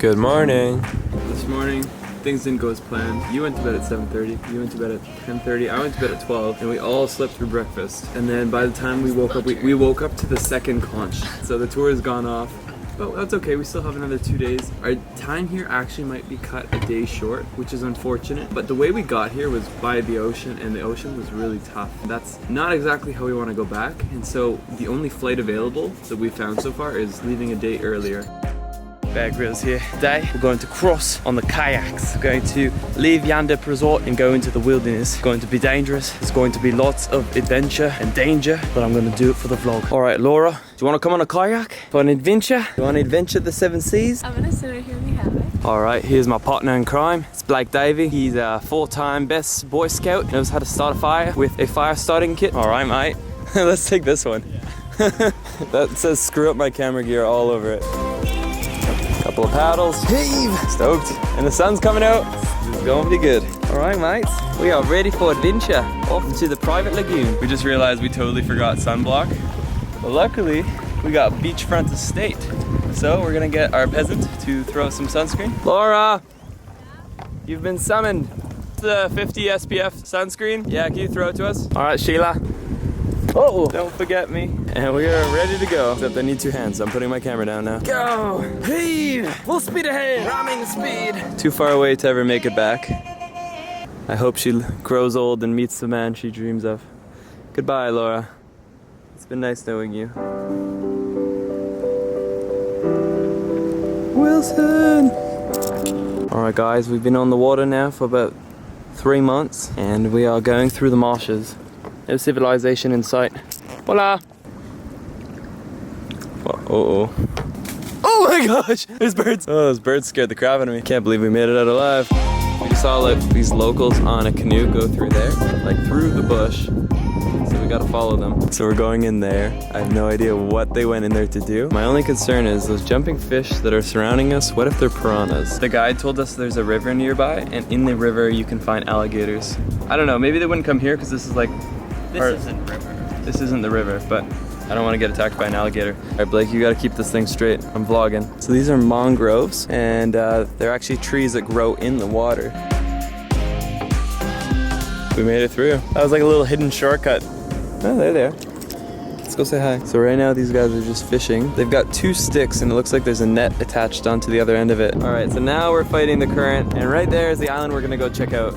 Good morning. This morning, things didn't go as planned. You went to bed at 7:30, you went to bed at 10:30, I went to bed at 12, and we all slept through breakfast. And then by the time we woke up, we woke up to the second conch. So the tour has gone off, but that's okay, we still have another 2 days. Our time here actually might be cut a day short, which is unfortunate, but the way we got here was by the ocean, and the ocean was really tough. That's not exactly how we want to go back, and so the only flight available that we found so far is leaving a day earlier. Bear Grylls here. Today we're going to cross on the kayaks. We're going to leave Yandub resort and go into the wilderness. It's going to be dangerous. There's going to be lots of adventure and danger, but I'm going to do it for the vlog. All right, Laura, do you want to come on a kayak for an adventure? Do you want to adventure the 7 seas? I'm gonna sit right here and have it. All right, here's my partner in crime. It's Blake Davey. He's a 4-time best Boy Scout. Knows how to start a fire with a fire starting kit. All right, mate. Let's take this one. That says screw up my camera gear all over it. Couple of paddles. Heave! Stoked. And the sun's coming out. This is going to be good. All right, mates. We are ready for adventure. Off into the private lagoon. We just realized we totally forgot sunblock. But luckily, we got beachfront estate. So we're gonna get our peasant to throw some sunscreen. Laura! You've been summoned. The 50 SPF sunscreen. Yeah, can you throw it to us? All right, Sheila. Oh, don't forget me. And we are ready to go. Except I need 2 hands, so I'm putting my camera down now. Go! Heave! Full speed ahead! Ramming the speed! Too far away to ever make it back. I hope she grows old and meets the man she dreams of. Goodbye, Laura. It's been nice knowing you. Wilson! Alright guys, we've been on the water now for about 3 months, and we are going through the marshes. No civilization in sight. Hola! Uh-oh. Oh my gosh! There's birds! Oh, those birds scared the crap out of me. Can't believe we made it out alive. We saw like these locals on a canoe go through there, like through the bush. So we gotta follow them. So we're going in there. I have no idea what they went in there to do. My only concern is those jumping fish that are surrounding us, what if they're piranhas? The guide told us there's a river nearby, and in the river you can find alligators. I don't know, maybe they wouldn't come here because this is like... This isn't river. This isn't the river, but I don't want to get attacked by an alligator. All right, Blake, you got to keep this thing straight. I'm vlogging. So these are mangroves, and they're actually trees that grow in the water. We made it through. That was like a little hidden shortcut. Oh, they're there. Let's go say hi. So right now these guys are just fishing. They've got 2 sticks, and it looks like there's a net attached onto the other end of it. All right, so now we're fighting the current, and right there is the island we're gonna go check out.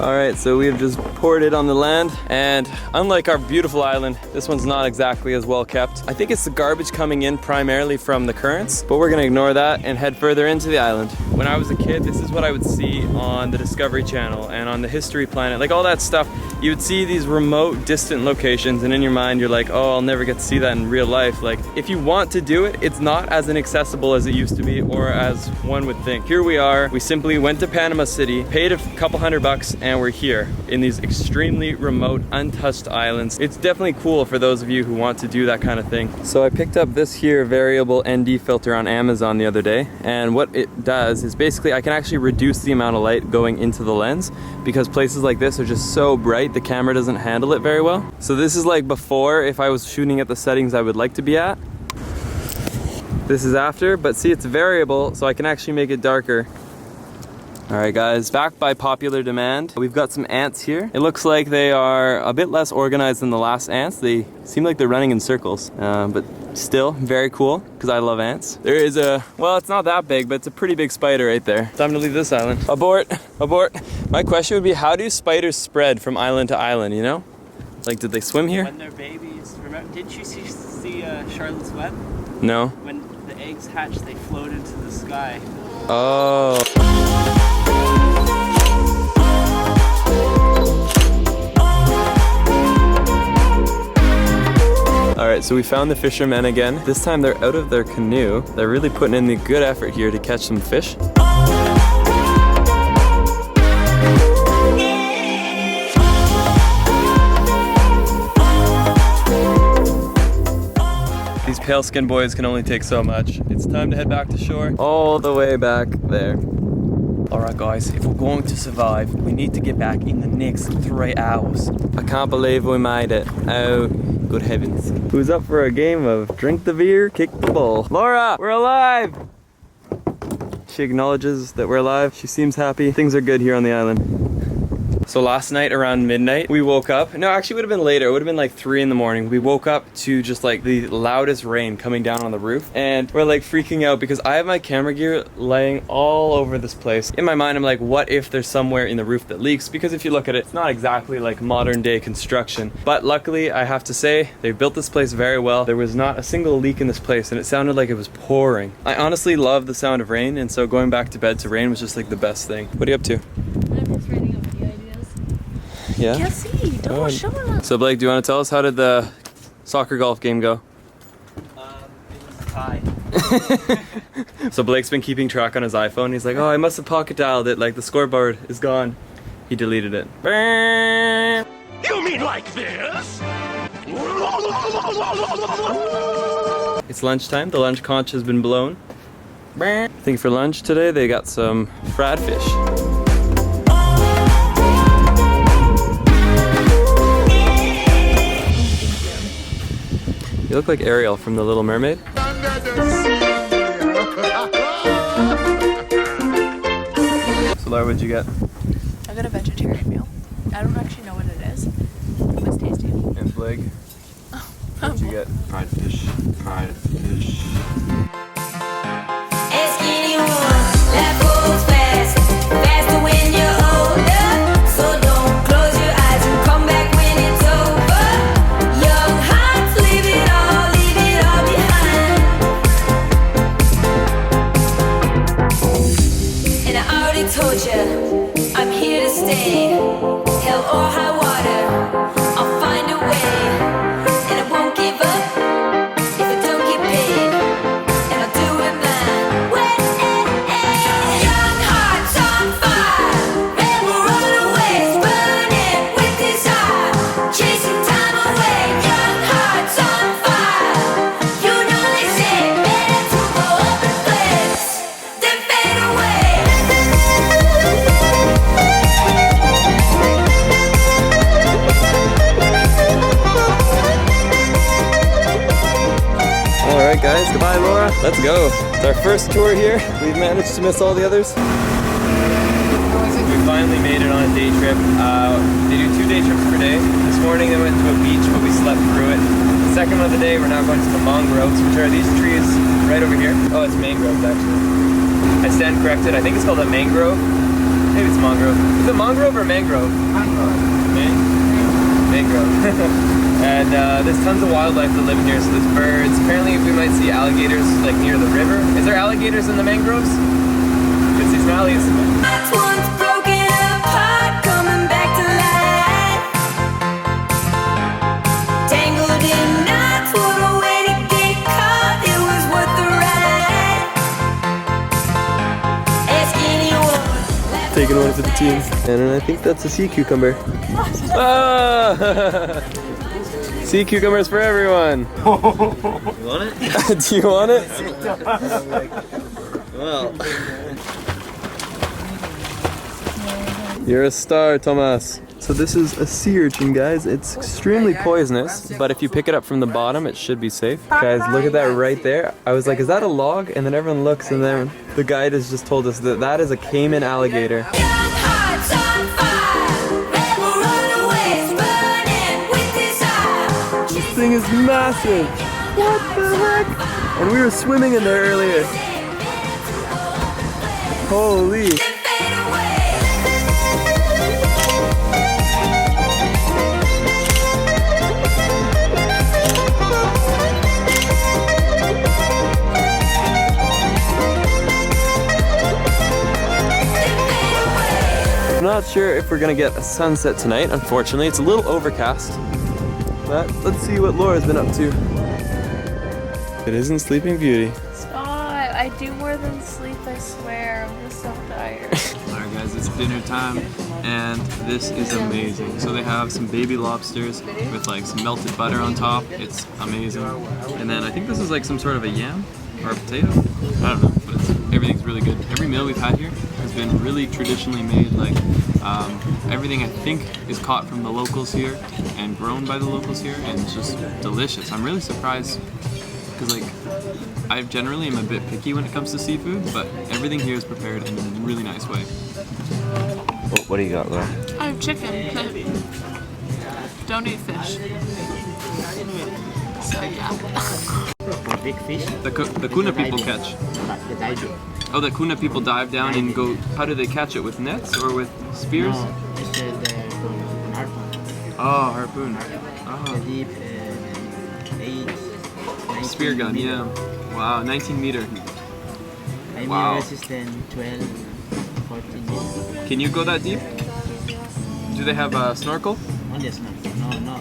All right, so we have just poured it on the land, and unlike our beautiful island, this one's not exactly as well kept. I think it's the garbage coming in primarily from the currents, but we're gonna ignore that and head further into the island. When I was a kid, this is what I would see on the Discovery Channel and on the History Planet, like all that stuff. You would see these remote, distant locations, and in your mind, you're like, oh, I'll never get to see that in real life. Like, if you want to do it, it's not as inaccessible as it used to be, or as one would think. Here we are, we simply went to Panama City, paid a couple $100, and we're here in these extremely remote, untouched islands. It's definitely cool for those of you who want to do that kind of thing. So I picked up this here variable ND filter on Amazon the other day, and what it does is basically I can actually reduce the amount of light going into the lens, because places like this are just so bright the camera doesn't handle it very well. So this is like before, if I was shooting at the settings I would like to be at. This is after, but see, it's variable, so I can actually make it darker. All right guys, back by popular demand. We've got some ants here. It looks like they are a bit less organized than the last ants. They seem like they're running in circles, but still very cool, because I love ants. There is a, well, it's not that big, but it's a pretty big spider right there. Time to leave this island. Abort, abort. My question would be, how do spiders spread from island to island, you know? Like, did they swim here? When they're babies, remember, didn't you see Charlotte's Web? No. When the eggs hatch, they float into the sky. Oh. Alright, so we found the fishermen again. This time they're out of their canoe. They're really putting in the good effort here to catch some fish. These pale-skinned boys can only take so much. It's time to head back to shore. All the way back there. Alright guys, if we're going to survive, we need to get back in the next 3 hours. I can't believe we made it. Oh, good heavens. Who's up for a game of drink the beer, kick the ball? Laura, we're alive! She acknowledges that we're alive. She seems happy. Things are good here on the island. So last night around midnight, we woke up. No, actually it would have been later. It would have been like 3 in the morning. We woke up to just like the loudest rain coming down on the roof. And we're like freaking out because I have my camera gear laying all over this place. In my mind, I'm like, what if there's somewhere in the roof that leaks? Because if you look at it, it's not exactly like modern day construction. But luckily, I have to say, they built this place very well. There was not a single leak in this place and it sounded like it was pouring. I honestly love the sound of rain, and so going back to bed to rain was just like the best thing. What are you up to? I'm just writing up the ideas. Yeah? Can't see. Don't show us. So Blake, do you want to tell us, how did the soccer golf game go? It was a tie. So Blake's been keeping track on his iPhone. He's like, oh, I must have pocket dialed it. Like the scoreboard is gone. He deleted it. You mean like this? It's lunchtime. The lunch conch has been blown. I think for lunch today they got some fried fish. You look like Ariel from The Little Mermaid. So Laura, what'd you get? I got a vegetarian meal. I don't actually know what it is. It was tasty. And Blake, what'd you get? Fried fish. Fried fish. Ask anyone, life goes fast, faster when you're older. So don't close your eyes and come back when it's over. Young hearts, leave it all behind. And I already told you, I'm here to stay. Hell or high water, I'll find a way. And I won't give up if I don't get paid. And I'll do it my way. Young hearts on fire, rebel runaways, burning with desire, chasing time away. Young hearts on fire, you know they say better to go up in flames than fade away. Alright guys, goodbye Laura. Let's go. It's our first tour here. We've managed to miss all the others. We finally made it on a day trip. They do 2 day trips per day. This morning they went to a beach, but we slept through it. The second of the day, we're now going to the mangroves, which are these trees right over here. Oh, it's mangroves actually. I stand corrected. I think it's called a mangrove. Maybe it's mangrove. Is it mangrove or mangrove? Mangrove. Mangrove. And there's tons of wildlife that live in here, so there's birds. Apparently we might see alligators like near the river. Is there alligators in the mangroves? You can see some allies. Hearts once broken apart, coming back to life. Tangled in knots, what a way to get caught. It was worth the ride. Ask anyone. Taking one for the team. And I think that's a sea cucumber. Ah! Sea cucumbers for everyone. You want it? Do you want it? Well. You're a star, Thomas. So this is a sea urchin, guys. It's extremely poisonous, but if you pick it up from the bottom, it should be safe. Guys, look at that right there. I was like, is that a log? And then everyone looks, and then the guide has just told us that that is a caiman alligator. Young hearts on fire, rebel runaways, burning with desire. This thing is massive. What the heck? And we were swimming in there earlier. Holy. I'm not sure if we're gonna get a sunset tonight, unfortunately. It's a little overcast. But let's see what Laura's been up to. It isn't Sleeping Beauty. Stop. I do more than sleep, I swear. I'm just so tired. Alright guys, it's dinner time and this is amazing. So they have some baby lobsters with like some melted butter on top. It's amazing. And then I think this is like some sort of a yam or a potato. I don't know, but everything's really good. Every meal we've had here has been really traditionally made. Like everything I think is caught from the locals here and grown by the locals here, and it's just delicious. I'm really surprised because like I generally am a bit picky when it comes to seafood, but everything here is prepared in a really nice way. What do you got, Laura? I have chicken. Don't eat fish. So yeah. For big fish, The Kuna people catch. the diving. Oh, the Kuna people dive down and go. How do they catch it? With nets or with spears? No, it's the harpoon. Oh, harpoon. The Oh, deep 8, spear gun. Yeah. Wow, 19 meter. I mean Wow. resistant 12, 14 meters. Can you go that deep? Do they have a snorkel? Only a snorkel. No.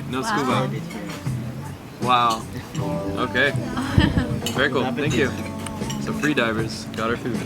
No Wow. scuba. Wow. Okay. Very cool. Thank you. So free divers got our food.